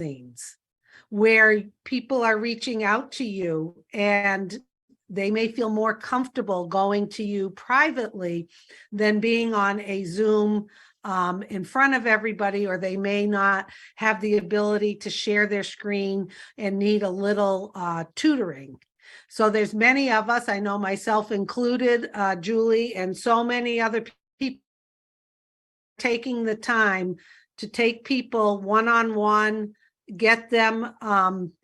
scenes where people are reaching out to you and they may feel more comfortable going to you privately than being on a Zoom in front of everybody, or they may not have the ability to share their screen and need a little tutoring. So there's many of us, I know myself included, Julie, and so many other people taking the time to take people one-on-one, get them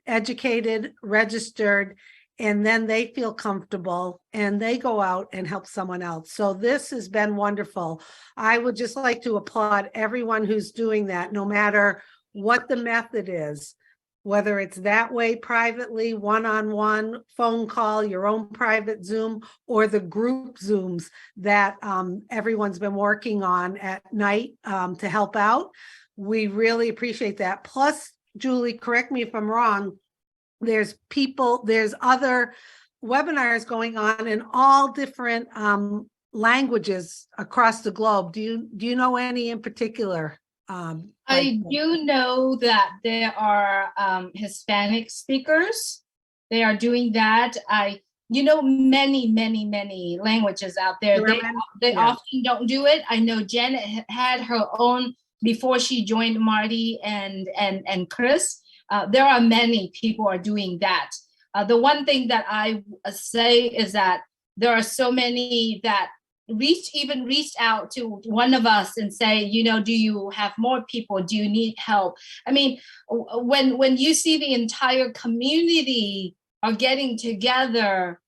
educated, registered, and then they feel comfortable and they go out and help someone else. So this has been wonderful. I would just like to applaud everyone who's doing that, no matter what the method is, whether it's that way privately, one-on-one, phone call, your own private Zoom, or the group Zooms that everyone's been working on at night to help out. We really appreciate that. Plus, Julie, correct me if I'm wrong, there's other webinars going on in all different languages across the globe. Do you know any in particular? I do know that there are Hispanic speakers. They are doing that. Many languages out there. They often don't do it. I know Janet had her own before she joined Marty and Chris. There are many people are doing that. The one thing that I say is that there are so many that reached out to one of us and say, do you have more people? Do you need help? I mean, when you see the entire community are getting together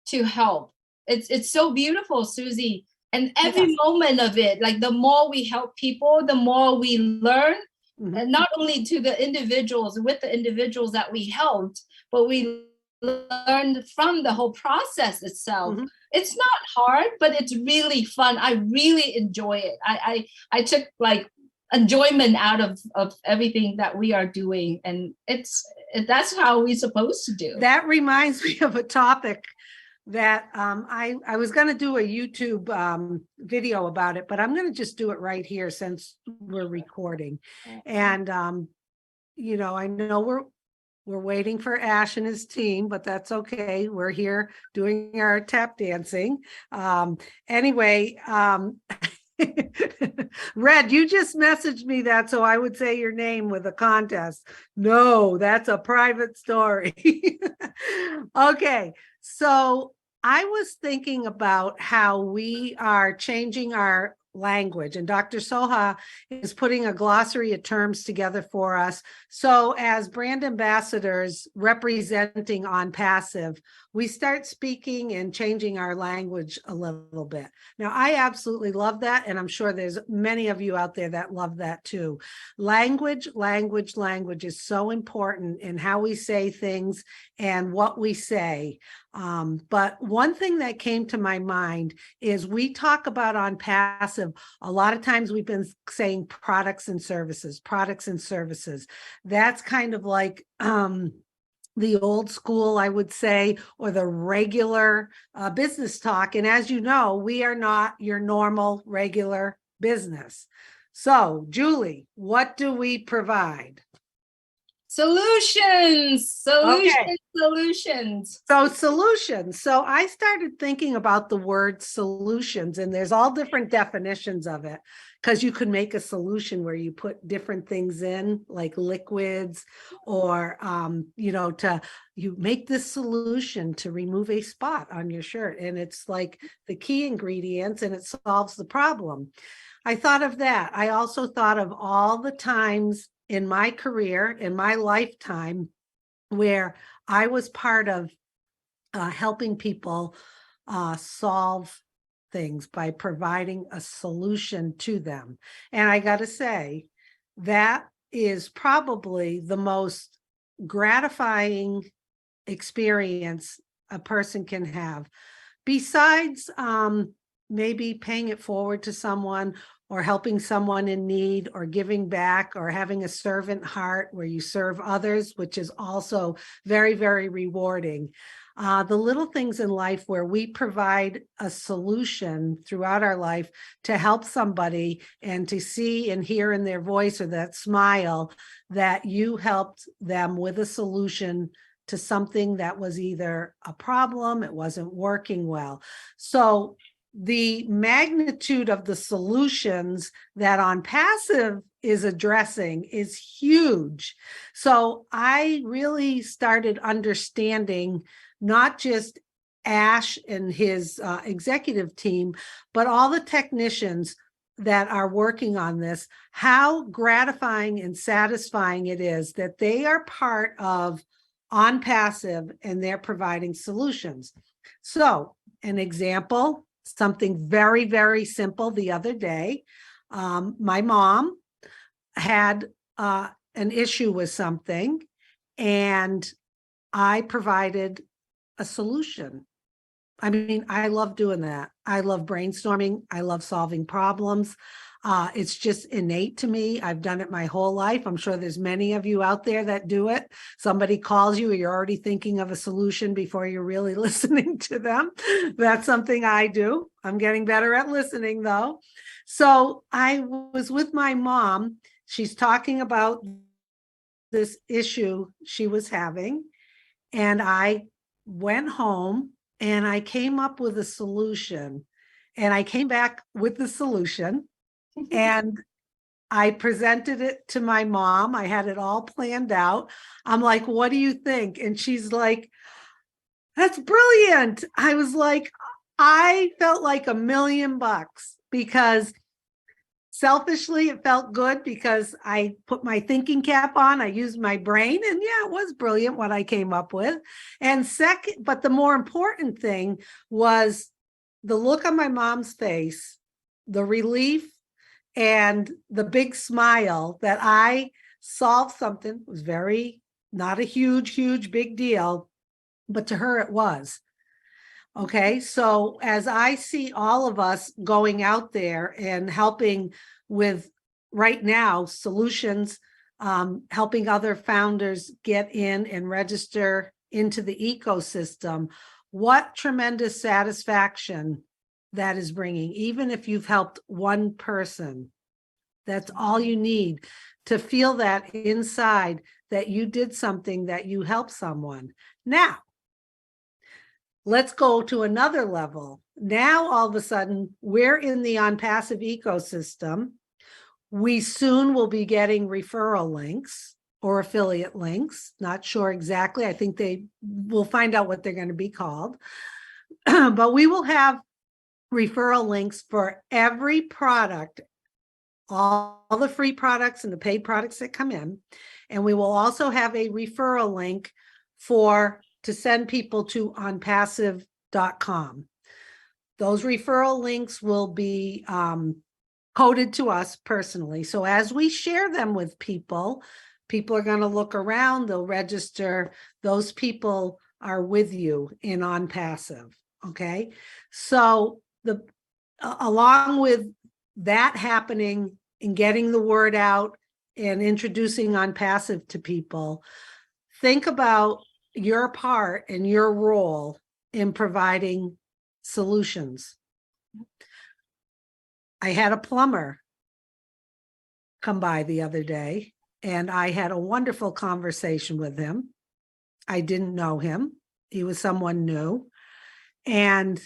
to help, it's so beautiful, Susie. And every moment of it, like the more we help people, the more we learn. And not only to the individuals, with the individuals that we helped, but we learned from the whole process itself. It's not hard, but it's really fun. I really enjoy it. I took like enjoyment out of everything that we are doing, and that's how we're supposed to do. That reminds me of a topic that I was going to do a YouTube video about it, but I'm going to just do it right here since we're recording. And I know we're waiting for Ash and his team, but that's okay. We're here doing our tap dancing. Anyway, Red, you just messaged me that, so I would say your name with a contest. No, that's a private story. Okay, so I was thinking about how we are changing our language, and Dr. Soha is putting a glossary of terms together for us. So as brand ambassadors representing Onpassive, we start speaking and changing our language a little bit. Now, I absolutely love that, and I'm sure there's many of you out there that love that too. Language is so important in how we say things and what we say. But one thing that came to my mind is we talk about Onpassive. A lot of times we've been saying products and services. That's kind of like the old school, I would say, or the regular business talk. And as you know, we are not your normal, regular business. So, Julie, what do we provide? Solutions. Okay. Solutions. So solutions. So I started thinking about the word solutions, and there's all different definitions of it, because you could make a solution where you put different things in, like liquids, or you make this solution to remove a spot on your shirt, and it's like the key ingredients and it solves the problem. I thought of that. I also thought of all the times in my career, in my lifetime, where I was part of helping people solve things by providing a solution to them. And I got to say, that is probably the most gratifying experience a person can have, besides maybe paying it forward to someone, or helping someone in need or giving back or having a servant heart where you serve others, which is also very, very rewarding. The little things in life where we provide a solution throughout our life to help somebody and to see and hear in their voice or that smile that you helped them with a solution to something that was either a problem, it wasn't working well. So the magnitude of the solutions that Onpassive is addressing is huge. So I really started understanding not just Ash and his executive team, but all the technicians that are working on this, how gratifying and satisfying it is that they are part of Onpassive and they're providing solutions. So an example, something very, very simple the other day, my mom had an issue with something and I provided a solution. I mean, I love doing that. I love brainstorming. I love solving problems. It's just innate to me. I've done it my whole life. I'm sure there's many of you out there that do it. Somebody calls you, you're already thinking of a solution before you're really listening to them. That's something I do. I'm getting better at listening though. So I was with my mom. She's talking about this issue she was having. And I went home and I came up with a solution, and I came back with the solution and I presented it to my mom. I had it all planned out. I'm like, what do you think? And she's like, that's brilliant. I was like, I felt like $1,000,000 because selfishly, it felt good because I put my thinking cap on, I used my brain, and yeah, it was brilliant what I came up with. And second, but the more important thing was the look on my mom's face, the relief, and the big smile that I solved something. It was very, not a huge, big deal, but to her it was. Okay, so as I see all of us going out there and helping with right now solutions, helping other founders get in and register into the ecosystem, what tremendous satisfaction that is bringing. Even if you've helped one person, that's all you need to feel that inside that you did something, that you helped someone. Now, let's go to another level. Now, all of a sudden, we're in the Onpassive ecosystem. We soon will be getting referral links or affiliate links. Not sure exactly. I think we'll find out what they're going to be called. But we will have referral links for every product, all the free products and the paid products that come in. And we will also have a referral link to send people to onpassive.com. Those referral links will be coded to us personally. So as we share them with people, people are going to look around, they'll register. Those people are with you in Onpassive. Okay. So along with that happening and getting the word out and introducing Onpassive to people, think about your part and your role in providing solutions. I had a plumber come by the other day, and I had a wonderful conversation with him. I didn't know him. He was someone new. And,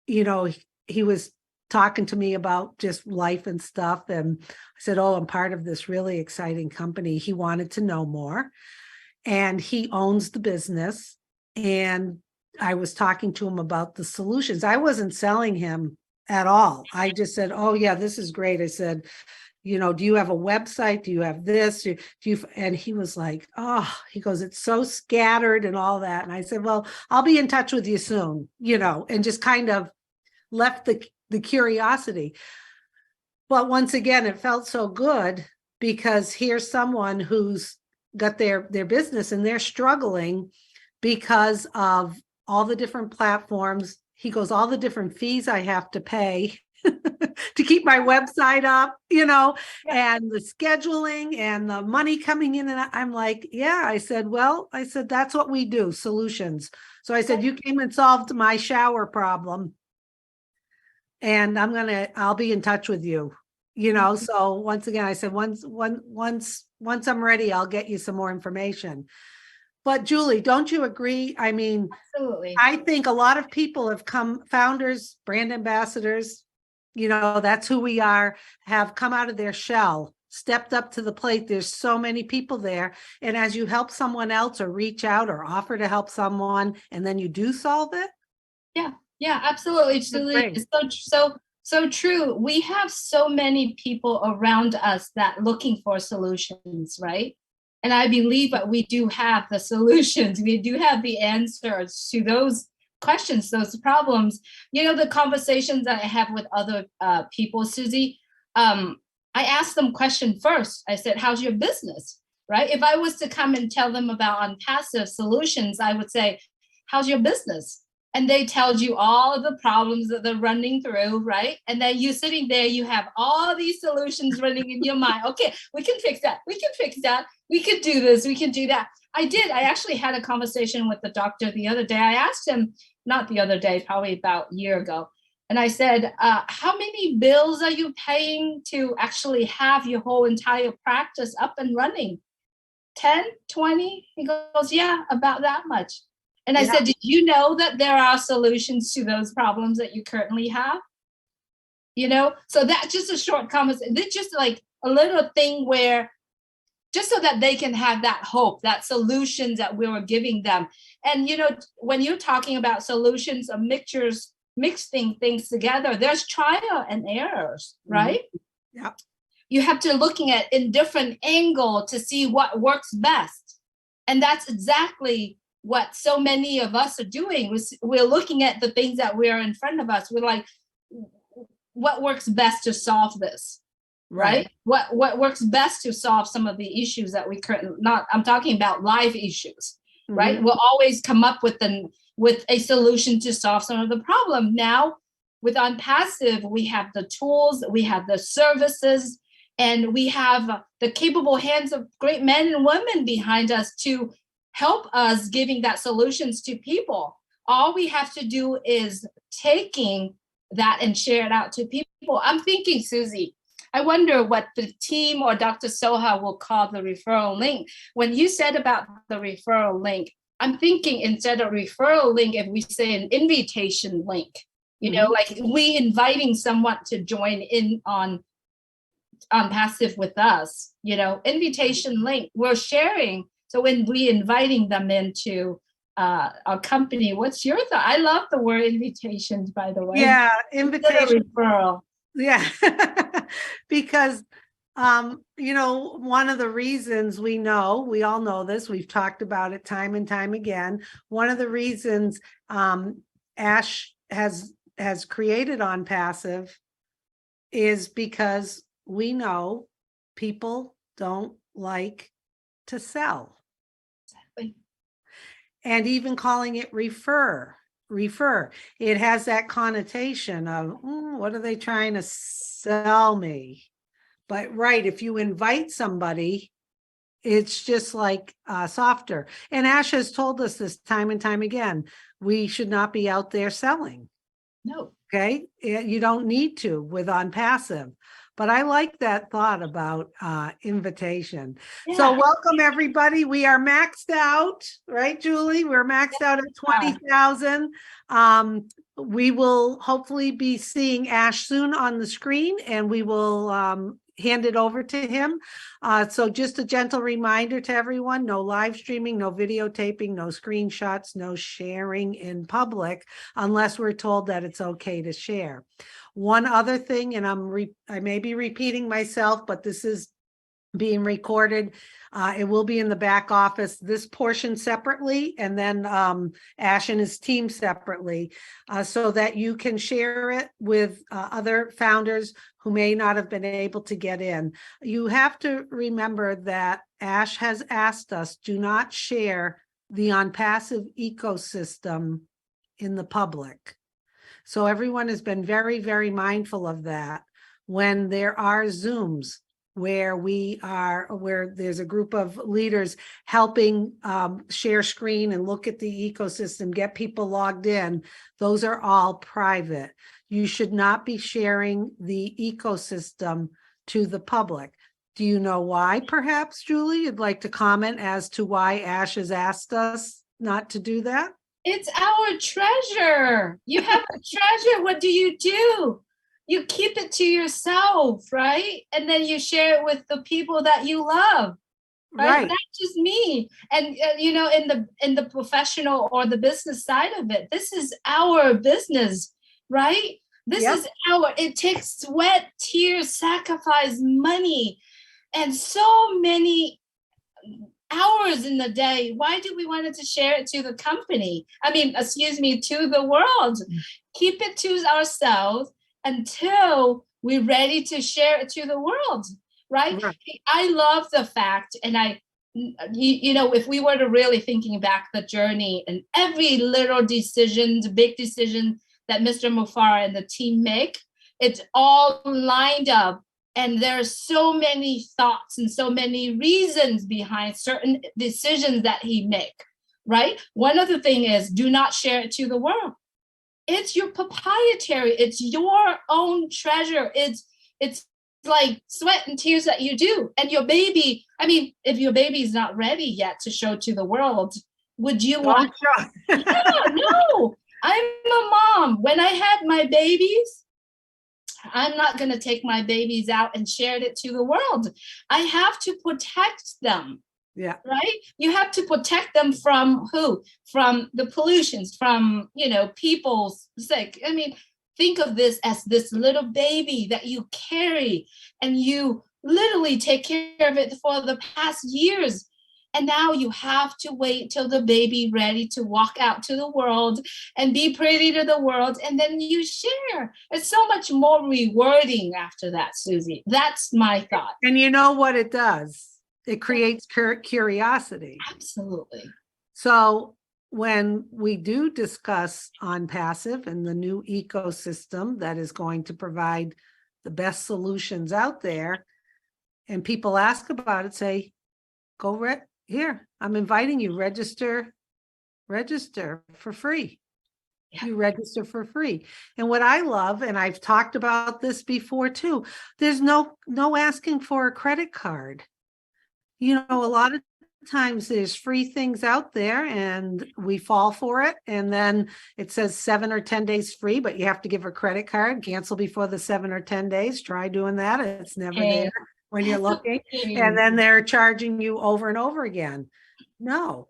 you know, he was talking to me about just life and stuff. And I said, oh, I'm part of this really exciting company. He wanted to know more. And he owns the business. And I was talking to him about the solutions. I wasn't selling him at all. I just said, oh, yeah, this is great. I said, you know, do you have a website? Do you have this? Do you? And he was like, oh, he goes, it's so scattered and all that. And I said, well, I'll be in touch with you soon, you know, and just kind of left the curiosity. But once again, it felt so good because here's someone who's got their business and they're struggling because of all the different platforms. He goes, all the different fees I have to pay to keep my website up, and the scheduling and the money coming in. And I'm like, yeah, I said, that's what we do, solutions. So I said, you came and solved my shower problem. And I'll be in touch with you, so once again, I said, once I'm ready, I'll get you some more information. But Julie, don't you agree? I mean, absolutely. I think a lot of people have come, founders, brand ambassadors, that's who we are, have come out of their shell, stepped up to the plate. There's so many people there. And as you help someone else or reach out or offer to help someone, and then you do solve it. Yeah, absolutely. It's so true. We have so many people around us that looking for solutions, right? And I believe that we do have the solutions. We do have the answers to those questions, those problems. The conversations that I have with other people, Susie, I asked them question first. I said, how's your business, right? If I was to come and tell them about Onpassive solutions, I would say, how's your business? And they tell you all of the problems that they're running through, right? And then you sitting there, you have all these solutions running in your mind. Okay, we can fix that. We can fix that. We can do this. We can do that. I actually had a conversation with the doctor the other day. I asked him, not the other day, probably about a year ago. And I said, how many bills are you paying to actually have your whole entire practice up and running? 10, 20? He goes, yeah, about that much. And I said, did you know that there are solutions to those problems that you currently have? So that's just a short conversation. It's just like a little thing where, just so that they can have that hope, that solutions that we were giving them. And, when you're talking about solutions of mixing things together, there's trial and errors, right? Yeah. You have to looking at in different angle to see what works best. And that's exactly what so many of us are doing. We're looking at the things that we're in front of us. We're like, what works best to solve this, right? What works best to solve some of the issues that we currently, I'm talking about live issues, right? We'll always come up with a solution to solve some of the problem. Now, with Onpassive, we have the tools, we have the services, and we have the capable hands of great men and women behind us to help us giving that solutions to people. All we have to do is taking that and share it out to people. I'm thinking, Susie, I wonder what the team or Dr. Soha will call the referral link. When you said about the referral link, I'm thinking instead of referral link, if we say an invitation link, like we inviting someone to join in on Onpassive with us, invitation link, we're sharing. So when we inviting them into our company, what's your thought? I love the word invitations, by the way. Yeah, invitation. Referral. Yeah, because, one of the reasons we all know this, we've talked about it time and time again. One of the reasons Ash has created Onpassive is because we know people don't like to sell. Exactly. And even calling it refer, it has that connotation of, what are they trying to sell me? But if you invite somebody, it's just like softer. And Ash has told us this time and time again, we should not be out there selling. No. Okay, you don't need to with Onpassive. But I like that thought about invitation. Yeah. So welcome, everybody. We are maxed out, right, Julie? We're maxed out at 20,000. We will hopefully be seeing Ash soon on the screen, and we will hand it over to him. So just a gentle reminder to everyone, no live streaming, no videotaping, no screenshots, no sharing in public, unless we're told that it's okay to share. One other thing, and I may be repeating myself, but this is being recorded. It will be in the back office, this portion separately, and then Ash and his team separately, so that you can share it with other founders who may not have been able to get in. You have to remember that Ash has asked us, do not share the Onpassive ecosystem in the public. So everyone has been very, very mindful of that. When there are Zooms where there's a group of leaders helping share screen and look at the ecosystem, get people logged in, those are all private. You should not be sharing the ecosystem to the public. Do you know why, perhaps, Julie? You'd like to comment as to why Ash has asked us not to do that? It's our treasure. You have a treasure. What do? You keep it to yourself, right? And then you share it with the people that you love. Right. That's just me. And in the professional or the business side of it, this is our business, right? This is it takes sweat, tears, sacrifice, money, and so many hours in the day. Why do we want to share it to the company? I mean, excuse me, to the world. Keep it to ourselves until we're ready to share it to the world, right? I love the fact, and if we were to really thinking back the journey and every little decision, big decision that Mr. Mufareh and the team make, it's all lined up. And there's so many thoughts and so many reasons behind certain decisions that he make, right? One other thing is, do not share it to the world. It's your proprietary, it's your own treasure. It's like sweat and tears that you do. And your baby, I mean, if your baby is not ready yet to show to the world, would you want? No, I'm a mom. When I had my babies, I'm not going to take my babies out and share it to the world. I have to protect them. Yeah. Right. You have to protect them from who? From the pollutions, from, people sick. I mean, think of this as this little baby that you carry and you literally take care of it for the past years. And now you have to wait till the baby ready to walk out to the world and be pretty to the world. And then you share. It's so much more rewarding after that, Susie. That's my thought. And you know what it does? It creates curiosity. Absolutely. So when we do discuss Onpassive and the new ecosystem that is going to provide the best solutions out there, and people ask about it, say, go here, I'm inviting you, register for free. Yeah. You register for free. And what I love, and I've talked about this before too, there's no asking for a credit card. A lot of times there's free things out there and we fall for it. And then it says 7 or 10 days free, but you have to give a credit card, cancel before the 7 or 10 days. Try doing that. It's never there when you're looking. And then they're charging you over and over again. No.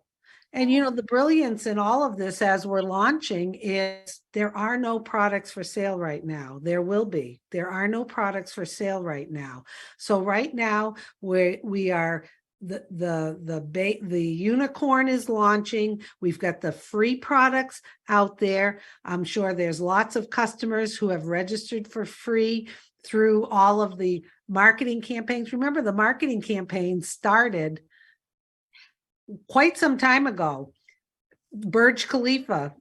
And the brilliance in all of this as we're launching is there are no products for sale right now. There will be. There are no products for sale right now. So right now we are the unicorn is launching. We've got the free products out there. I'm sure there's lots of customers who have registered for free through all of the marketing campaigns. Remember, the marketing campaign started quite some time ago. Burj Khalifa,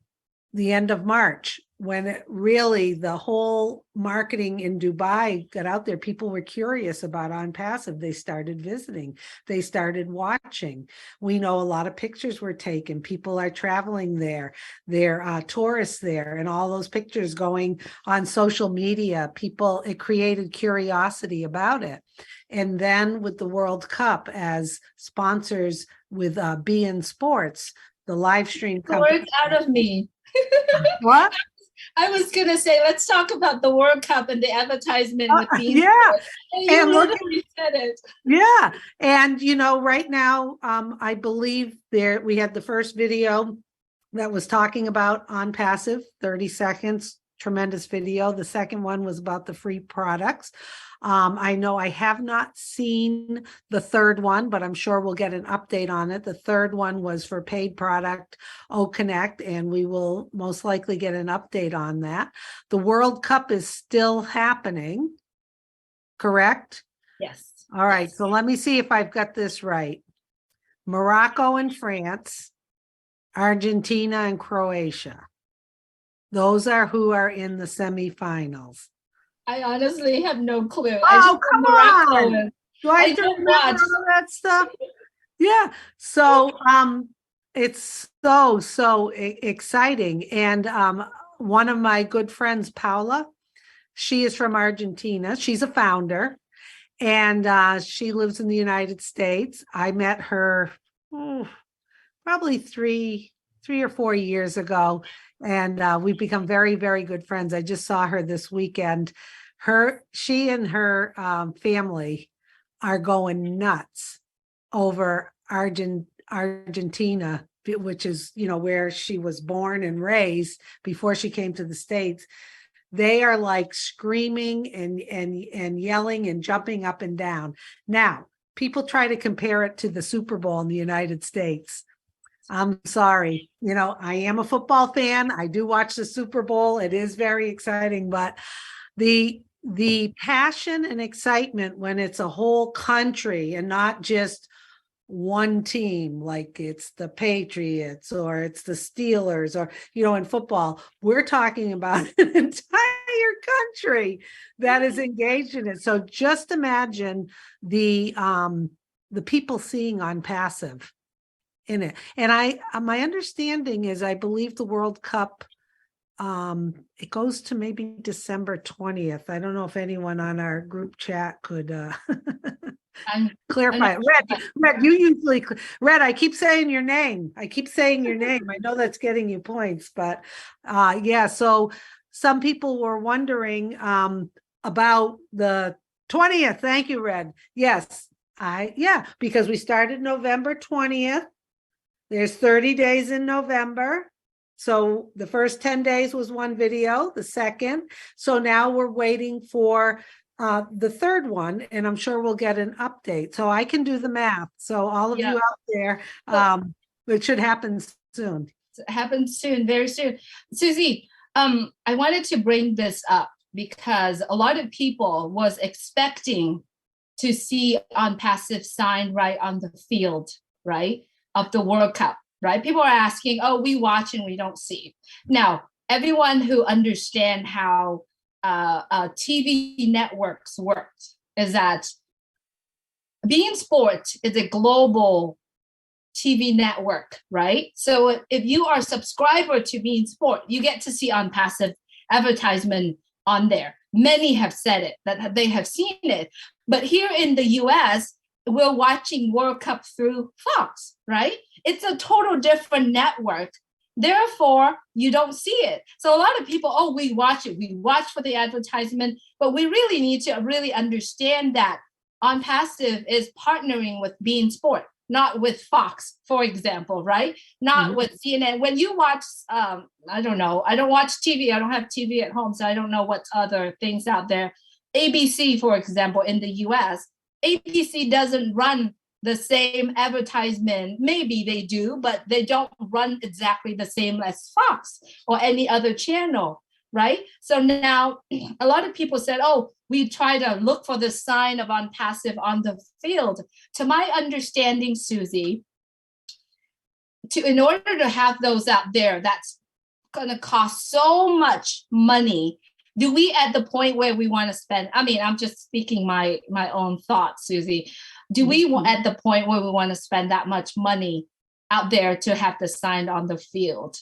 the end of March, when the whole marketing in Dubai got out there, people were curious about Onpassive. They started visiting, they started watching. We know a lot of pictures were taken. People are traveling there. There are tourists there, and all those pictures going on social media. It created curiosity about it. And then with the World Cup as sponsors with beIN Sports, the live stream company. Words out of me. What? I was going to say, let's talk about the World Cup and the advertisement with beIN Sports. And you literally said it. Yeah. And, right now, I believe we had the first video that was talking about Onpassive, 30 seconds, tremendous video. The second one was about the free products. I know I have not seen the third one, but I'm sure we'll get an update on it. The third one was for paid product, Connect, and we will most likely get an update on that. The World Cup is still happening, correct? Yes. All right, so let me see if I've got this right. Morocco and France, Argentina and Croatia. Those are who are in the semifinals. I honestly have no clue. Oh, come on. Do I I have to don't remember watch. all that stuff? Yeah. So it's so exciting. And one of my good friends, Paula, she is from Argentina. She's a founder, and she lives in the United States. I met her probably three or 4 years ago, and we've become very, very good friends. I just saw her this weekend. She and her family are going nuts over Argentina, which is, where she was born and raised before she came to the States. They are like screaming and yelling and jumping up and down. Now, people try to compare it to the Super Bowl in the United States. I'm sorry. I am a football fan. I do watch the Super Bowl. It is very exciting, but the passion and excitement when it's a whole country and not just one team, like it's the Patriots or it's the Steelers, or in football, we're talking about an entire country that is engaged in it. So just imagine the people seeing Onpassive in it. And my understanding is, I believe the World Cup, it goes to maybe December 20th. I don't know if anyone on our group chat could clarify it. Red, you usually, Red, I keep saying your name. I know that's getting you points, but yeah, so some people were wondering about the 20th. Thank you, Red. Yes, because we started November 20th. There's 30 days in November. So the first 10 days was one video, the second. So now we're waiting for the third one, and I'm sure we'll get an update. So I can do the math. So all of you out there, it should happen soon. It happens soon, very soon. Susie, I wanted to bring this up because a lot of people was expecting to see Onpassive sign right on the field, right, of the World Cup, right? People are asking, oh, we watch and we don't see. Now, everyone who understand how TV networks worked is that beIN Sport is a global TV network, right? So if you are a subscriber to beIN Sport, you get to see Onpassive advertisement on there. Many have said it, that they have seen it. But here in the US, we're watching World Cup through Fox, right? It's a total different network. Therefore, you don't see it. So a lot of people, oh, we watch it. We watch for the advertisement, but we really need to really understand that Onpassive is partnering with beIN Sport, not with Fox, for example, right? Not with CNN. When you watch, I don't know, I don't watch TV. I don't have TV at home, so I don't know what other things out there. ABC, for example, in the US, ABC doesn't run the same advertisement. Maybe they do, but they don't run exactly the same as Fox or any other channel, right? So now a lot of people said, oh, we try to look for the sign of Onpassive on the field. To my understanding, Susie, in order to have those out there, that's going to cost so much money. Do we at the point where we want to spend, I mean, I'm just speaking my own thoughts, Susie. Do we at the point where we want to spend that much money out there to have the sign on the field?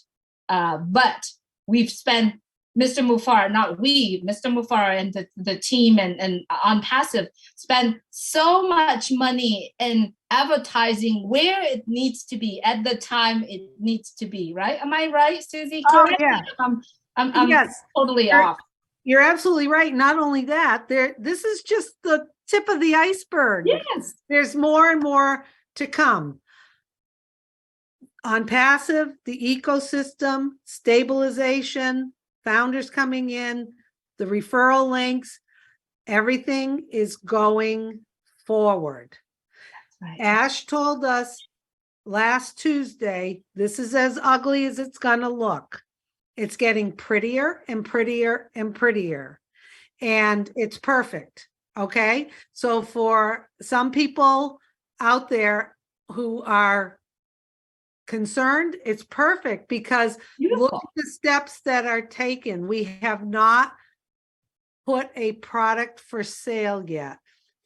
But we've spent, Mr. Mufareh, not we, Mr. Mufareh and the team and Onpassive spend so much money in advertising where it needs to be at the time it needs to be, right? Am I right, Susie? Correct? Yeah. I'm yes. Totally off. You're absolutely right. Not only that, this is just the tip of the iceberg. Yes. There's more and more to come. Onpassive, the ecosystem, stabilization, founders coming in, the referral links, everything is going forward. Right. Ash told us last Tuesday, this is as ugly as it's going to look. It's getting prettier and prettier and prettier. And it's perfect. Okay. So for some people out there who are concerned, it's perfect because look at the steps that are taken. We have not put a product for sale yet.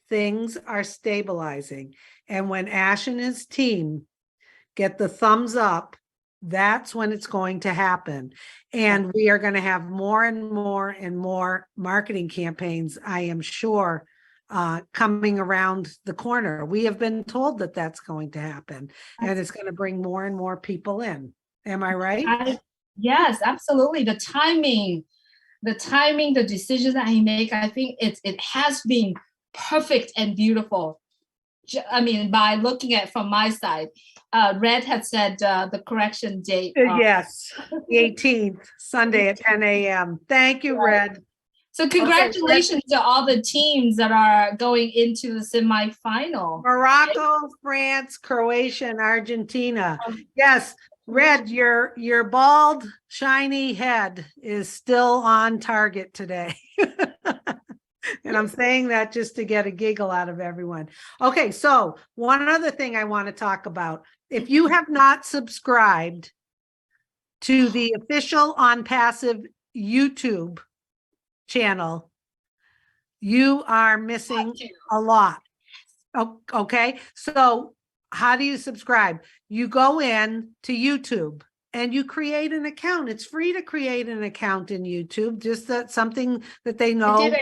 Things are stabilizing. And when Ash and his team get the thumbs up, that's when it's going to happen. And we are going to have more and more and more marketing campaigns, I am sure, coming around the corner. We have been told that that's going to happen, and it's going to bring more and more people in. Am I right? Yes, absolutely. The timing, the decisions that I make, I think it has been perfect and beautiful. I mean, by looking at it from my side, Red had said the correction date. Yes, the 18th, Sunday at 10 a.m. Thank you, Right. Red. So congratulations to all the teams that are going into the semifinal. Morocco, France, Croatia, and Argentina. Yes, Red, your bald, shiny head is still on target today. And I'm saying that just to get a giggle out of everyone. Okay, so one other thing I want to talk about. If you have not subscribed to the official Onpassive YouTube channel, you are missing a lot. Okay, so how do you subscribe? You go in to YouTube and you create an account. It's free to create an account in YouTube, just that something that they know,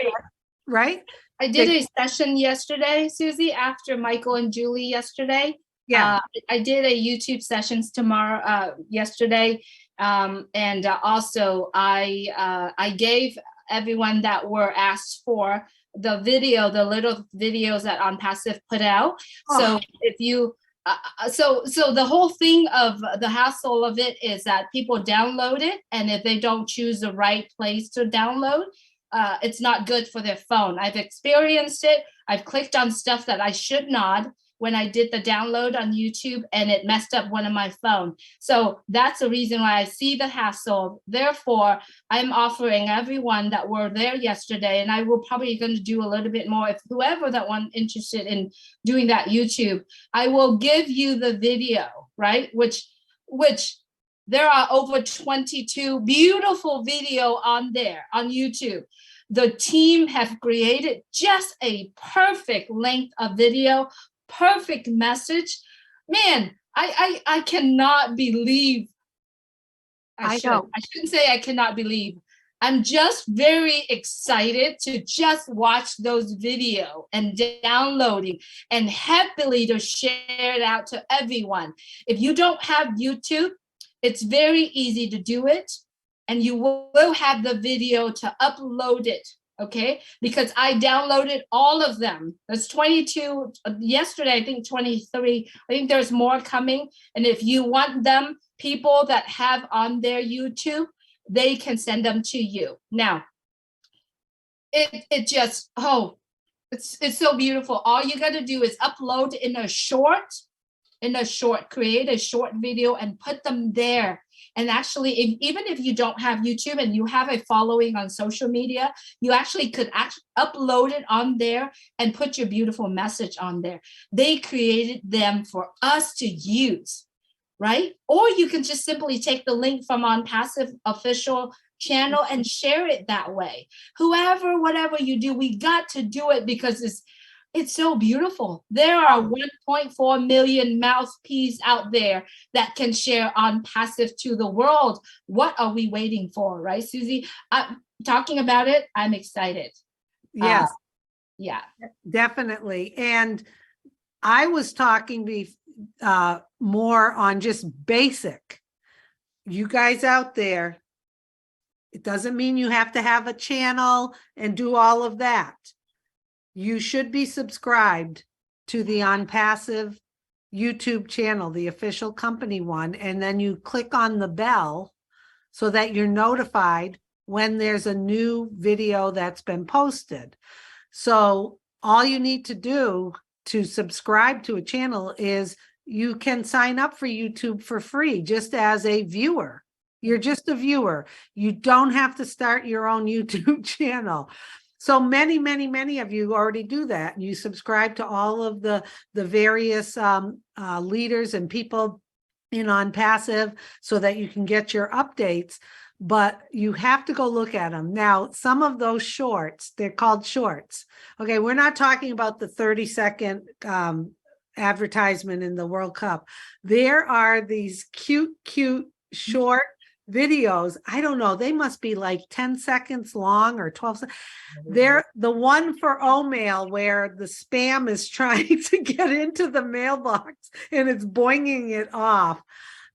right? I did a session yesterday, Susie, after Michael and Julie yesterday. Yeah. I did a YouTube sessions yesterday. And also I gave everyone that were asked for the little videos that Onpassive put out. Oh. So if you, so the whole thing of the hassle of it is that people download it, and if they don't choose the right place to download, it's not good for their phone. I've experienced it. I've clicked on stuff that I should not when I did the download on YouTube, and it messed up one of my phone. So that's the reason why I see the hassle. Therefore, I'm offering everyone that were there yesterday, and I will probably going to do a little bit more if whoever that one interested in doing that YouTube, I will give you the video, right? Which there are over 22 beautiful video on there on YouTube. The team have created just a perfect length of video, perfect message. Man, I cannot believe. I shouldn't say I cannot believe. I'm just very excited to just watch those video and downloading and happily to share it out to everyone. If you don't have YouTube, it's very easy to do it, and you will have the video to upload it, okay? Because I downloaded all of them. There's 22, yesterday I think 23, I think there's more coming. And if you want them, people that have on their YouTube, they can send them to you. Now, it just, it's so beautiful. All you gotta do is upload in a short, create a short video and put them there. And actually, even if you don't have YouTube and you have a following on social media, you actually could upload it on there and put your beautiful message on there. They created them for us to use, right? Or you can just simply take the link from Onpassive official channel and share it that way. Whatever you do, we got to do it because it's so beautiful. There are 1.4 million mouthpieces out there that can share Onpassive to the world. What are we waiting for, right, Susie? Talking about it, I'm excited. Yes. Yeah. Definitely. And I was talking more on just basic. You guys out there, it doesn't mean you have to have a channel and do all of that. You should be subscribed to the Onpassive YouTube channel, the official company one, and then you click on the bell so that you're notified when there's a new video that's been posted. So all you need to do to subscribe to a channel is you can sign up for YouTube for free, just as a viewer. You're just a viewer. You don't have to start your own YouTube channel. So many of you already do that. You subscribe to all of the various leaders and people in Onpassive so that you can get your updates, but you have to go look at them. Now, some of those shorts, they're called shorts. Okay, we're not talking about the 30-second advertisement in the World Cup. There are these cute short videos. I don't know, they must be like 10 seconds long or 12 seconds. They're the one for O-mail where the spam is trying to get into the mailbox and it's boinging it off.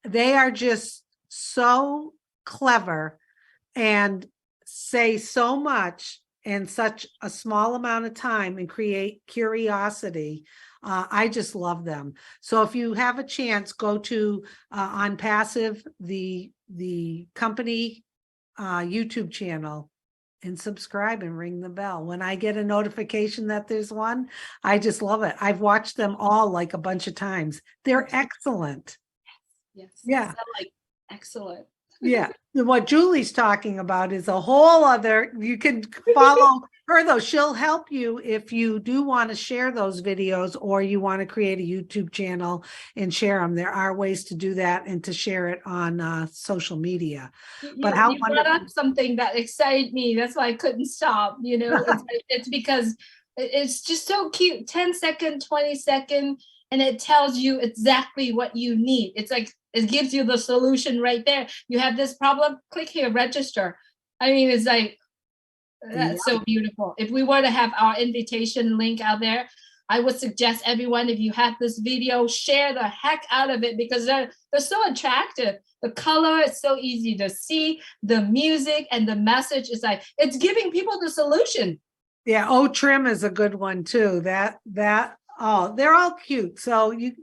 They are just so clever and say so much in such a small amount of time and create curiosity. I just love them. So if you have a chance, go to Onpassive, the company YouTube channel, and subscribe and ring the bell. When I get a notification that there's one, I just love it. I've watched them all like a bunch of times. They're excellent. Yes. Yeah. Like excellent. Yeah. What Julie's talking about is a whole other, you can follow her though. She'll help you if you do want to share those videos or you want to create a YouTube channel and share them. There are ways to do that and to share it on social media. But how you brought up something that excited me. That's why I couldn't stop. You know, it's because it's just so cute. 10-second, 20-second, and it tells you exactly what you need. It's like it gives you the solution right there. You have this problem, click here, register. I mean, it's like that's so beautiful. If we were to have our invitation link out there, I would suggest everyone, if you have this video, share the heck out of it because they're so attractive. The color is so easy to see. The music and the message is like, it's giving people the solution. Yeah. Oh, trim is a good one too. Oh, they're all cute. So you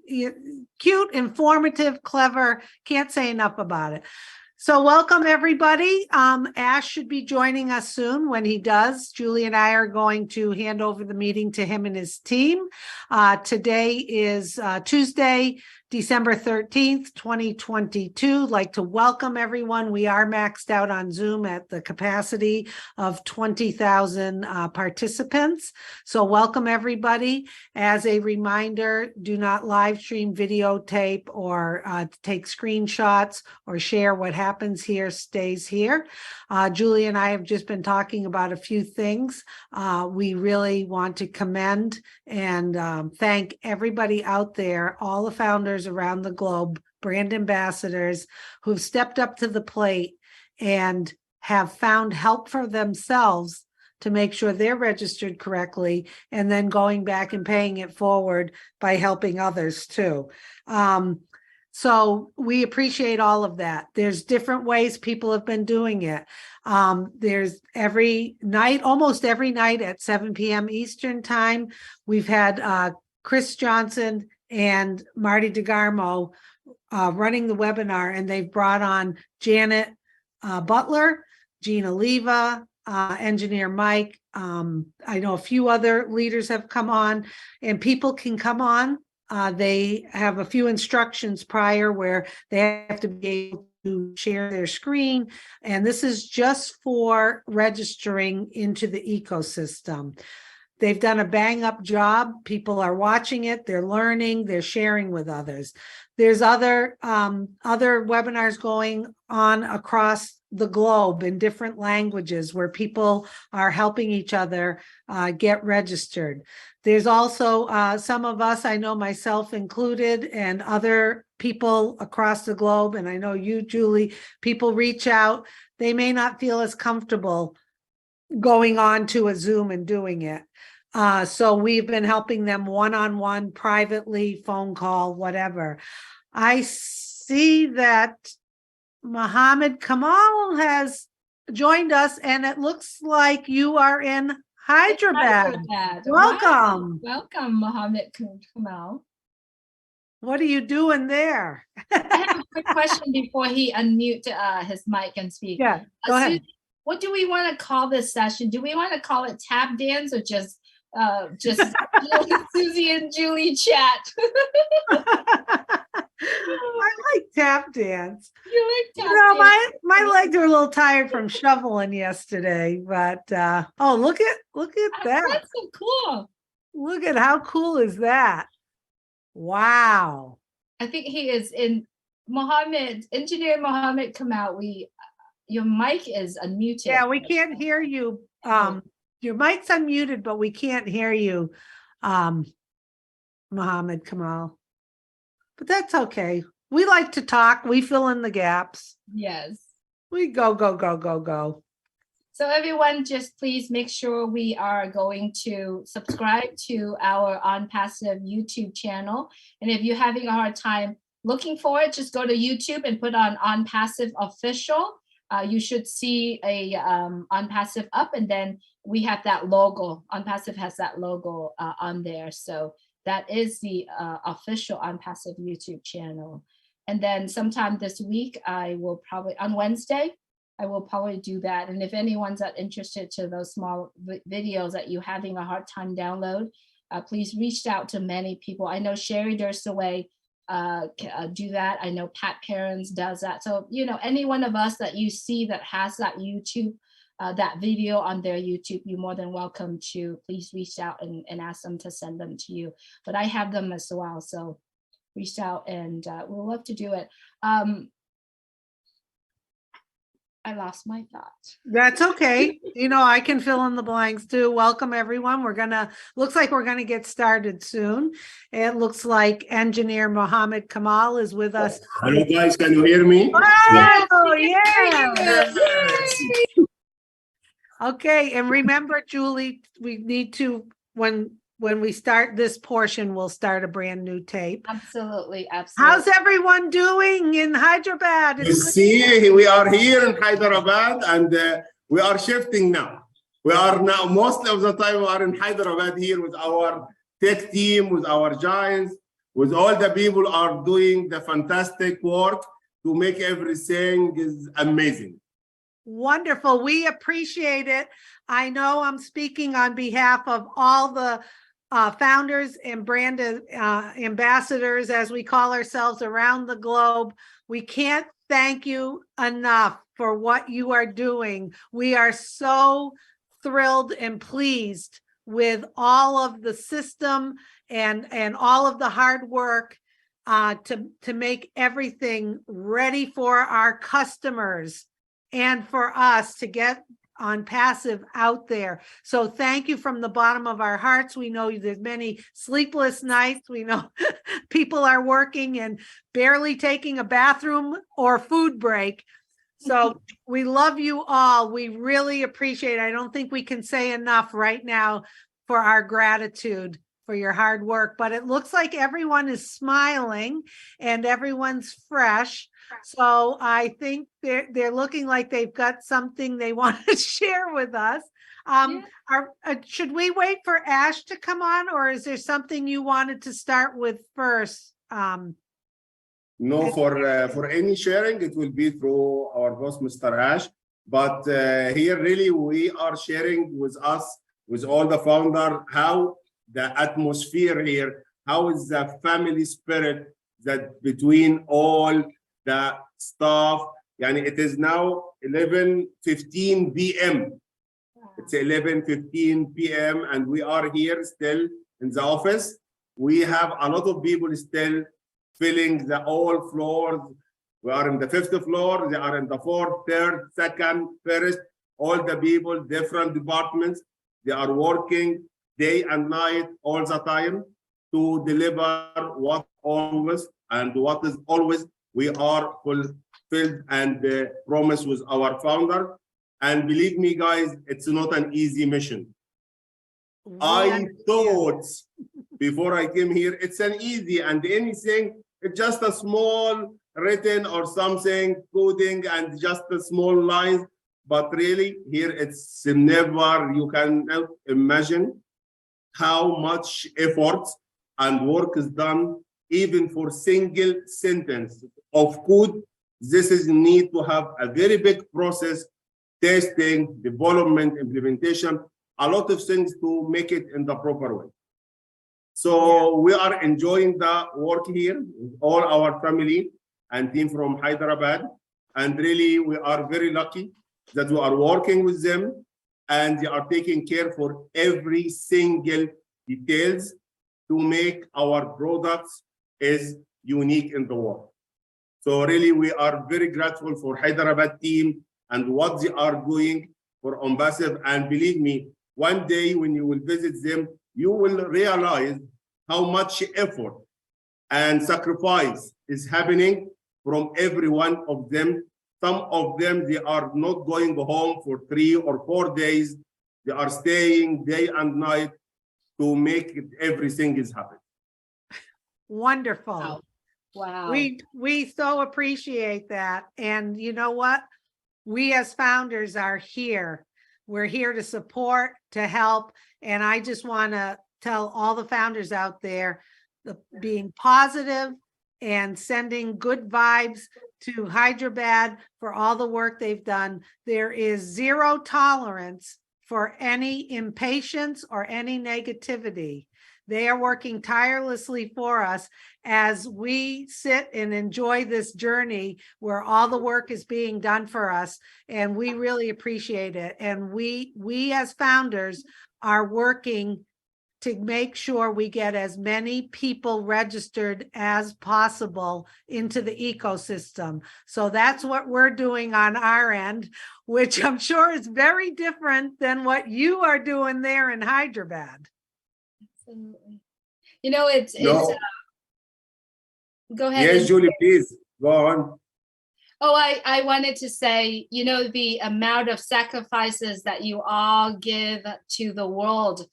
cute, informative, clever. Can't say enough about it. So welcome everybody. Ash should be joining us soon. When he does, Julie and I are going to hand over the meeting to him and his team. Today is Tuesday, December 13th, 2022. I'd like to welcome everyone. We are maxed out on Zoom at the capacity of 20,000 participants. So welcome everybody. As a reminder, do not live stream, videotape, or take screenshots or share. What happens here stays here. Julie and I have just been talking about a few things. We really want to commend and thank everybody out there, all the founders around the globe, brand ambassadors who've stepped up to the plate and have found help for themselves to make sure they're registered correctly, and then going back and paying it forward by helping others too. So we appreciate all of that. There's different ways people have been doing it. There's every night, almost every night at 7 p.m. Eastern time, we've had Chris Johnson and Marty DeGarmo running the webinar, and they've brought on Janet Butler, Gina Leva, Engineer Mike. I know a few other leaders have come on, and people can come on. They have a few instructions prior where they have to be able to share their screen. And this is just for registering into the ecosystem. They've done a bang up job. People are watching it. They're learning. They're sharing with others. There's other webinars going on across the globe in different languages where people are helping each other get registered. There's also some of us, I know myself included, and other people across the globe, and I know you, Julie, people reach out. They may not feel as comfortable going on to a Zoom and doing it. So we've been helping them one-on-one, privately, phone call, whatever. I see that Mohammed Kamal has joined us, and it looks like you are in Hyderabad. Welcome. Wow. Welcome, Mohammed Kamal. What are you doing there? I have a quick question before he unmute his mic and speak. Yeah, go ahead. What do we want to call this session? Do we want to call it tap dance or just Susie and Julie chat? I like tap dance. You like tap dance? My legs are a little tired from shoveling yesterday, but oh, look at that. That's so cool. Look at how cool is that? Wow. I think he is in Mohammed, Engineer Mohammed Kamal, your mic is unmuted. Yeah, we can't hear you. Your mic's unmuted, but we can't hear you, Mohammed Kamal. But that's okay. We like to talk. We fill in the gaps. Yes. We go, go, go, go, go. So everyone, just please make sure we are going to subscribe to our Onpassive YouTube channel. And if you're having a hard time looking for it, just go to YouTube and put on Onpassive Official. You should see a Onpassive up, and then we have that logo. Onpassive has that logo on there. So that is the official Onpassive YouTube channel. And then sometime this week, I will probably, on Wednesday, I will probably do that. And if anyone's interested to those small videos that you're having a hard time download, please reach out to many people. I know Sherry Durstaway do that. I know Pat Perrins does that. So, you know, any one of us that you see that has that YouTube, that video on their YouTube, you're more than welcome to please reach out and ask them to send them to you. But I have them as well. So reach out and we'll love to do it. I lost my thought. That's okay. You know, I can fill in the blanks too. Welcome everyone. Looks like we're gonna get started soon. It looks like Engineer Mohammed Kamal is with us. Hello guys, can you hear me? Oh, yeah. Okay, and remember, Julie, we need to, when we start this portion, we'll start a brand new tape. Absolutely, absolutely. How's everyone doing in Hyderabad? You see, we are here in Hyderabad and we are shifting now. We are now, most of the time we are in Hyderabad here with our tech team, with our giants, with all the people are doing the fantastic work to make everything is amazing. Wonderful. We appreciate it. I know I'm speaking on behalf of all the founders and brand ambassadors, as we call ourselves, around the globe. We can't thank you enough for what you are doing. We are so thrilled and pleased with all of the system and all of the hard work to make everything ready for our customers and for us to get Onpassive out there. So thank you from the bottom of our hearts. We know there's many sleepless nights. We know people are working and barely taking a bathroom or food break. So we love you all. We really appreciate it. I don't think we can say enough right now for our gratitude for your hard work, but it looks like everyone is smiling and everyone's fresh. So I think they're looking like they've got something they want to share with us. Should we wait for Ash to come on, or is there something you wanted to start with first? No, for any sharing, it will be through our boss, Mr. Ash. But here really we are sharing with us, with all the founder, how the atmosphere here, how is the family spirit that between all the staff. Yani it is now 11:15 p.m. It's 11:15 p.m. and we are here still in the office. We have a lot of people still filling the all floors. We are in the 5th floor, they are in the 4th, 3rd, 2nd, 1st. All the people, different departments, they are working day and night all the time to deliver what always and what is always we are fulfilled and promised with our founder. And believe me, guys, it's not an easy mission. I thought before I came here, it's an easy and anything, it's just a small written or something, coding and just a small lines. But really here it's never, you can imagine how much effort and work is done even for single sentence of code. This is need to have a very big process, testing, development, implementation, a lot of things to make it in the proper way. So we are enjoying the work here with all our family and team from Hyderabad. And really, we are very lucky that we are working with them and they are taking care for every single details to make our products is unique in the world. So really, we are very grateful for Hyderabad team and what they are doing for Onpassive. And believe me, one day when you will visit them, you will realize how much effort and sacrifice is happening from every one of them. Some of them, they are not going home for 3 or 4 days. They are staying day and night to make it, everything is happening. Wonderful. Wow. Wow. We so appreciate that. And you know what? We as founders are here. We're here to support, to help. And I just want to tell all the founders out there, being positive and sending good vibes to Hyderabad for all the work they've done. There is zero tolerance for any impatience or any negativity. They are working tirelessly for us as we sit and enjoy this journey where all the work is being done for us. And we really appreciate it. And we as founders are working to make sure we get as many people registered as possible into the ecosystem. So that's what we're doing on our end, which I'm sure is very different than what you are doing there in Hyderabad. Absolutely. You know, go ahead. Yes, Julie, please go on. Oh, I wanted to say, you know, the amount of sacrifices that you all give to the world,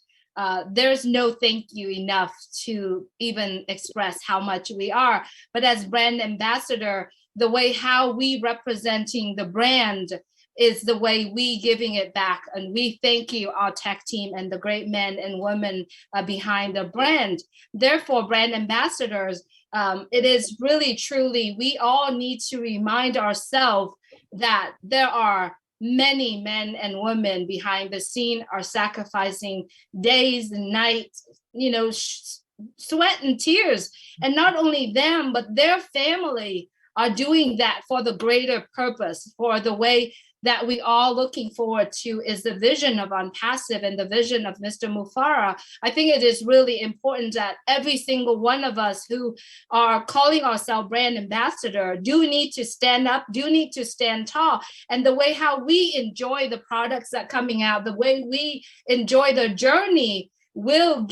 there's no thank you enough to even express how much we are. But as brand ambassador, the way how we representing the brand is the way we giving it back. And we thank you, our tech team and the great men and women behind the brand. Therefore, brand ambassadors, it is really, truly, we all need to remind ourselves that there are many men and women behind the scene are sacrificing days and nights, you know, sweat and tears. And not only them, but their family are doing that for the greater purpose, for the way that we all looking forward to is the vision of Onpassive and the vision of Mr. Mufareh. I think it is really important that every single one of us who are calling ourselves brand ambassador do need to stand up, do need to stand tall. And the way how we enjoy the products that coming out, the way we enjoy the journey, will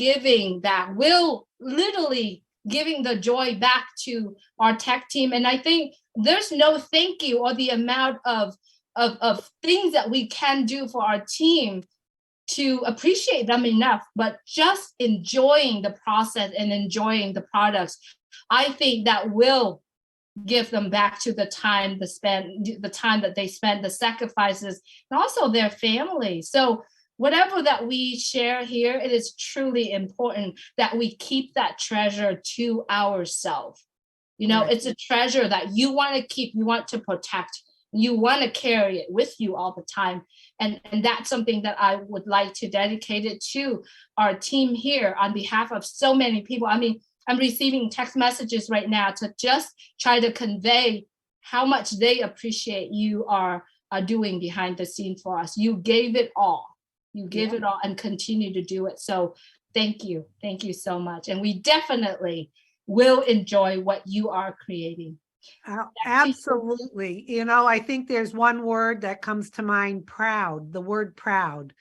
literally giving the joy back to our tech team. And I think there's no thank you or the amount of things that we can do for our team to appreciate them enough, but just enjoying the process and enjoying the products, I think that will give them back to the time that they spend, the sacrifices, and also their family. So whatever that we share here, it is truly important that we keep that treasure to ourselves. You know, it's a treasure that you want to keep, you want to protect. You want to carry it with you all the time. And that's something that I would like to dedicate it to our team here on behalf of so many people. I mean, I'm receiving text messages right now to just try to convey how much they appreciate you are doing behind the scenes for us. You gave it all. You gave it all and continue to do it. So thank you. Thank you so much. And we definitely will enjoy what you are creating. Absolutely. You know, I think there's one word that comes to mind, proud, the word proud.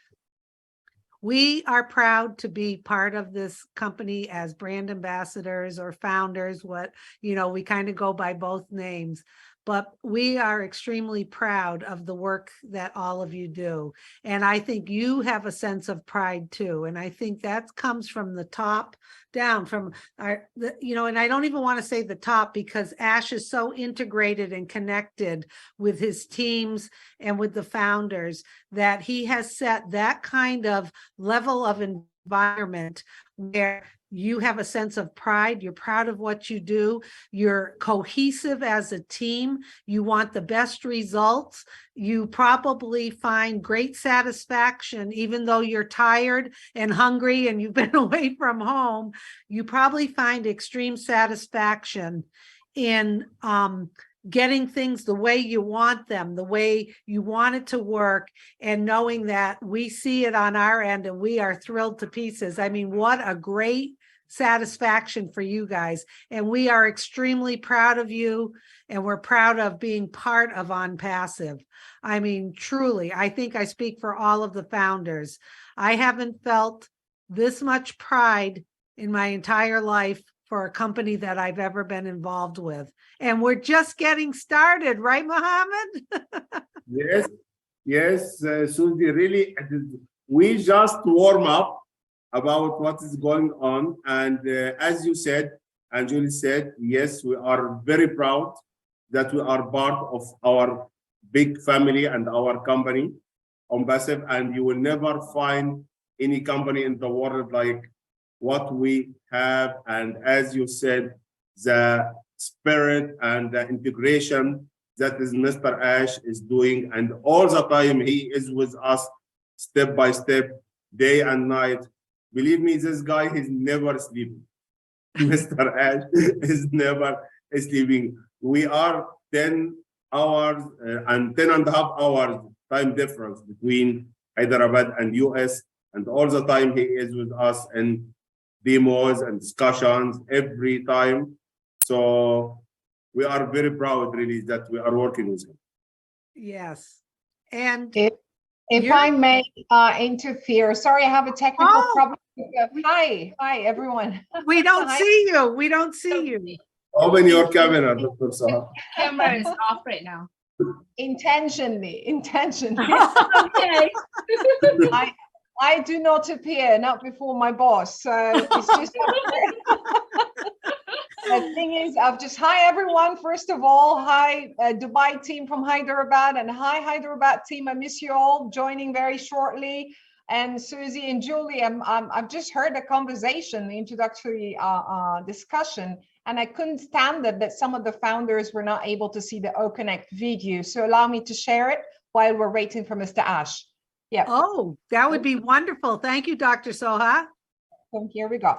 We are proud to be part of this company as brand ambassadors or founders, we kind of go by both names, but we are extremely proud of the work that all of you do. And I think you have a sense of pride too. And I think that comes from the top down, from and I don't even want to say the top, because Ash is so integrated and connected with his teams and with the founders that he has set that kind of level of environment where you have a sense of pride. You're proud of what you do. You're cohesive as a team. You want the best results. You probably find great satisfaction, even though you're tired and hungry and you've been away from home. You probably find extreme satisfaction in getting things the way you want them, the way you want it to work, and knowing that we see it on our end and we are thrilled to pieces. I mean, what a great satisfaction for you guys. And we are extremely proud of you, and we're proud of being part of Onpassive. I mean, truly, I think I speak for all of the founders. I haven't felt this much pride in my entire life for a company that I've ever been involved with. And we're just getting started, right, Mohammed? Yes, yes, Susie, really, we just warm up about what is going on. And as you said, and Julie said, yes, we are very proud that we are part of our big family and our company, Onpassive, and you will never find any company in the world like what we have. And as you said, the spirit and the integration that is Mr. Ash is doing, and all the time he is with us step by step, day and night. Believe me, this guy is never sleeping. Mr. Ash is never sleeping. We are 10 hours and 10 and a half hours time difference between Hyderabad and US, and all the time he is with us in demos and discussions every time. So we are very proud really that we are working with him. Yes. And if I may interfere, sorry, I have a technical problem. Hi, everyone. We don't see you. We don't see you. Open your camera, Dr. Saha. Camera is off right now. Intentionally. Okay. I do not appear, not before my boss. So it's just the thing is, hi everyone. First of all, hi Dubai team from Hyderabad, and hi Hyderabad team. I miss you all joining very shortly. And Susie and Julie, I've just heard the conversation, the introductory discussion, and I couldn't stand it that some of the founders were not able to see the OConnect video. So allow me to share it while we're waiting for Mr. Ash. Yeah. Oh, that would be wonderful. Thank you, Dr. Soha. So here we go.